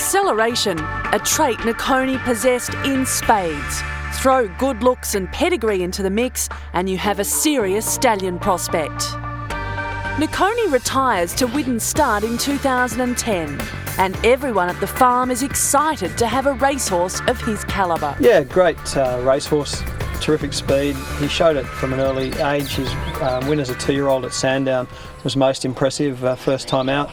Acceleration, a trait Nicconi possessed in spades. Throw good looks and pedigree into the mix and you have a serious stallion prospect. Nicconi retires to Widden Stud in 2010 and everyone at the farm is excited to have a racehorse of his calibre. Yeah, great racehorse, terrific speed. He showed it from an early age. His win as a 2-year-old at Sandown was most impressive first time out.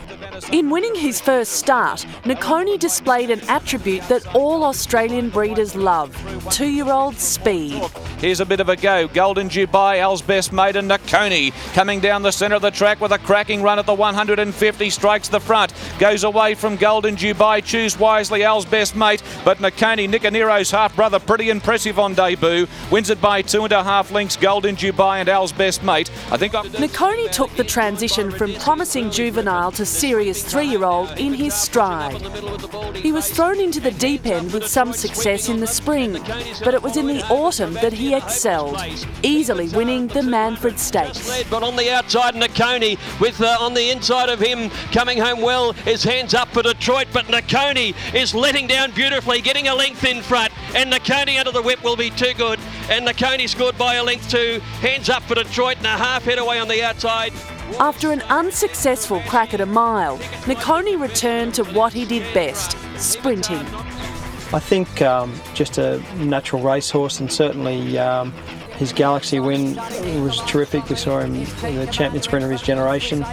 In winning his first start, Nicconi displayed an attribute that all Australian breeders love, 2-year-old speed. Here's a bit of a go. Golden Dubai, Al's best mate, and Nicconi coming down the centre of the track with a cracking run at the 150, strikes the front, goes away from Golden Dubai, choose wisely, Al's best mate, but Nicconi, Nicconiro's half-brother, pretty impressive on debut, wins it by 2.5 lengths, Golden Dubai and Al's best mate. Nicconi took the transition from promising juvenile to serious 3-year-old in his stride. He was thrown into the deep end with some success in the spring, but it was in the autumn that he excelled, easily winning the Manfred Stakes. But on the outside, Nicconi, with on the inside of him, coming home well, his hands up for Detroit, but Nicconi is letting down beautifully, getting a length in front, and Nicconi under the whip will be too good, and Nicconi scored by a length too, hands up for Detroit and a half head away on the outside. After an unsuccessful crack at a mile, Nicconi returned to what he did best, sprinting. I think just a natural racehorse, and certainly his Galaxy win was terrific. We saw him the champion sprinter of his generation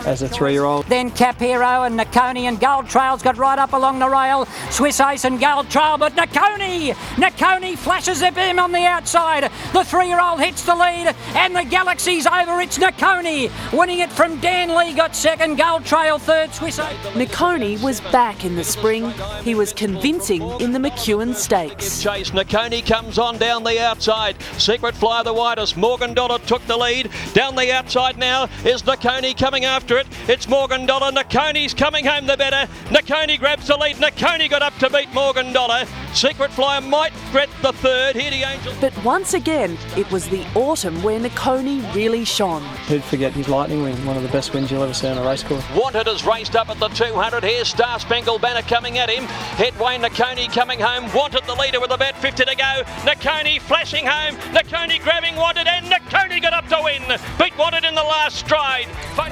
as a 3-year-old. Then Cap Hero and Nicconi and Gold Trail's got right up along the rail. Swiss Ace and Gold Trail, but Nicconi flashes the beam on the outside. The 3-year-old hits the lead and the Galaxy's over. It's Nicconi winning it from Dan Lee, got second, Gold Trail third, Swiss Ace. Nicconi was back in the spring. He was convincing in the McEwen Stakes. Chase, Nicconi comes on down the outside. Secret Fly the widest. Morgan Dollar took the lead. Down the outside now is Nicconi coming after it. It's Morgan Dollar. Nicconi's coming home the better. Nicconi grabs the lead. Nicconi got up to beat Morgan Dollar. Secret Flyer might get the third. Here the Angel. But once again, it was the autumn where Nicconi really shone. Who'd forget his lightning win, one of the best wins you'll ever see on a racecourse. Wanted has raced up at the 200. Here's Star Spangled Banner coming at him. Headway Nicconi coming home. Wanted the leader with about 50 to go. Nicconi flashing home. Nicconi grabbing Wanted, and Nicconi got up to win. Beat Wanted in the last stride.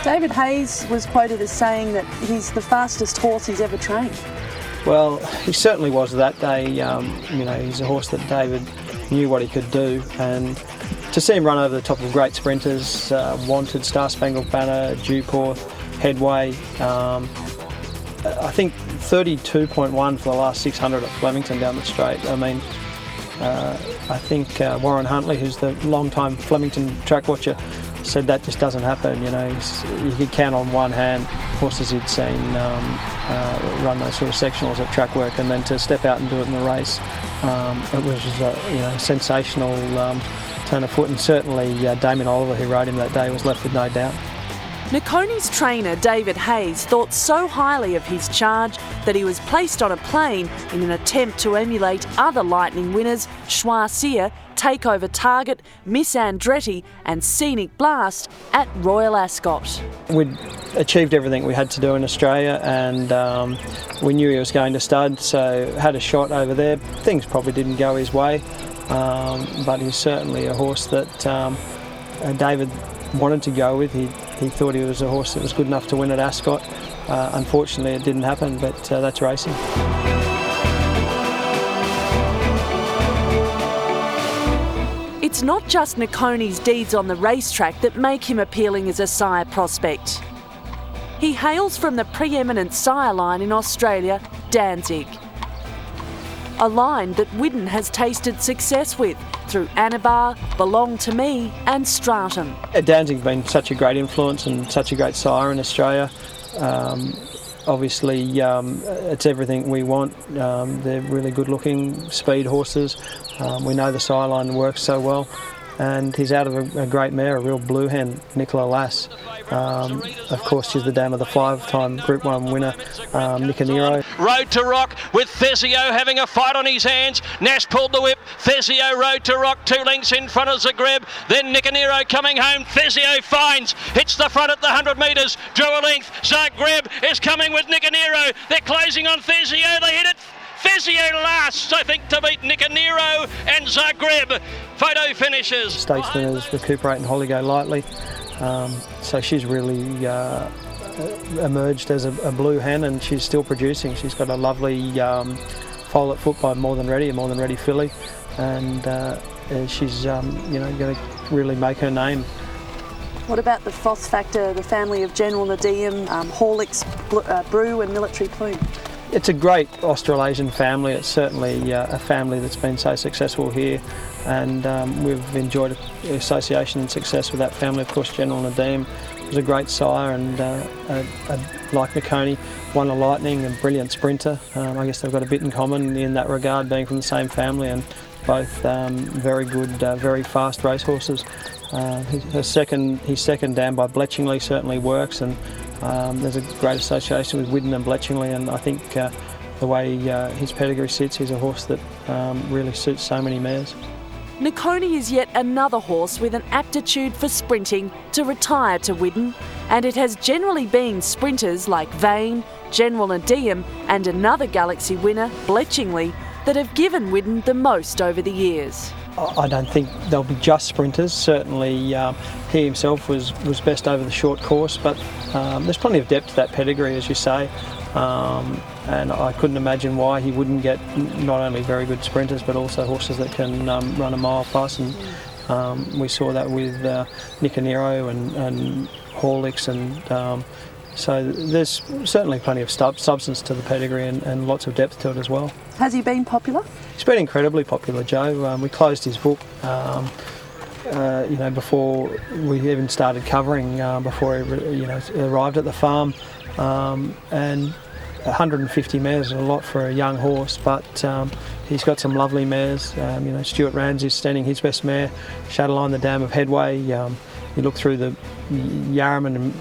David Hayes was quoted as saying that he's the fastest horse he's ever trained. Well, he certainly was that day. He's a horse that David knew what he could do, and to see him run over the top of great sprinters, Wanted, Star Spangled Banner, Dewporth, Headway, I think 32.1 for the last 600 at Flemington down the straight. I mean, I think Warren Huntley, who's the long-time Flemington track watcher, said that just doesn't happen. You could count on one hand horses he'd seen run those sort of sectionals at track work, and then to step out and do it in the race, it was a sensational turn of foot, and certainly Damien Oliver, who rode him that day, was left with no doubt. Nicconi's trainer, David Hayes, thought so highly of his charge that he was placed on a plane in an attempt to emulate other Lightning winners, Schwarzier, Takeover Target, Miss Andretti and Scenic Blast at Royal Ascot. We'd achieved everything we had to do in Australia, and we knew he was going to stud, so had a shot over there. Things probably didn't go his way, but he's certainly a horse that David wanted to go with. He thought he was a horse that was good enough to win at Ascot. Unfortunately, it didn't happen, but that's racing. It's not just Nicconi's deeds on the racetrack that make him appealing as a sire prospect. He hails from the preeminent sire line in Australia, Danzig. A line that Widden has tasted success with through Anabar, Belong to Me and Stratum. Danzig's been such a great influence and such a great sire in Australia. Obviously, it's everything we want. They're really good-looking speed horses. We know the sire line works so well. and he's out of a great mare, a real blue hen, Nicola Lass. Of course, she's the dam of the 5-time Group 1 winner, Nicconi. Road to Rock with Thesio having a fight on his hands. Nash pulled the whip. Thesio Road to Rock 2 lengths in front of Zagreb. Then Nicconi coming home. Thesio finds, hits the front at the 100 metres. Drew a length. Zagreb is coming with Nicconi. They're closing on Thesio. They hit it. Thesio last, I think, to beat Nicconi and Zagreb. Photo finishes. Stakes winners Recuperate and Holly Go Lightly. So she's really emerged as a blue hen, and she's still producing. She's got a lovely foal at foot by More Than Ready filly, and she's going to really make her name. What about the Foss factor, the family of General Nadim, Horlicks, Brew and Military Plume? It's a great Australasian family. It's certainly a family that's been so successful here, and we've enjoyed association and success with that family. Of course, General Nadim was a great sire, and like Nicconi, won a Lightning, a brilliant sprinter. I guess they've got a bit in common in that regard, being from the same family, and both very good, very fast racehorses. His second dam by Bletchingley certainly works, and there's a great association with Widden and Bletchingley, and I think the way his pedigree sits, he's a horse that really suits so many mares. Nicconi is yet another horse with an aptitude for sprinting to retire to Widden, and it has generally been sprinters like Vane, General Nadim and another Galaxy winner, Bletchingley, that have given Widden the most over the years. I don't think they'll be just sprinters. Certainly he himself was best over the short course, but there's plenty of depth to that pedigree, as you say, and I couldn't imagine why he wouldn't get not only very good sprinters but also horses that can run a mile plus, and we saw that with Nicconi and Horlicks, and so there's certainly plenty of substance to the pedigree, and lots of depth to it as well. Has he been popular? He's been incredibly popular, Joe. We closed his book, before we even started covering, before he, arrived at the farm, and 150 mares is a lot for a young horse, but he's got some lovely mares. Stuart Ramsey's standing his best mare, Shadowline, the Dam of Headway. You look through the Yarraman and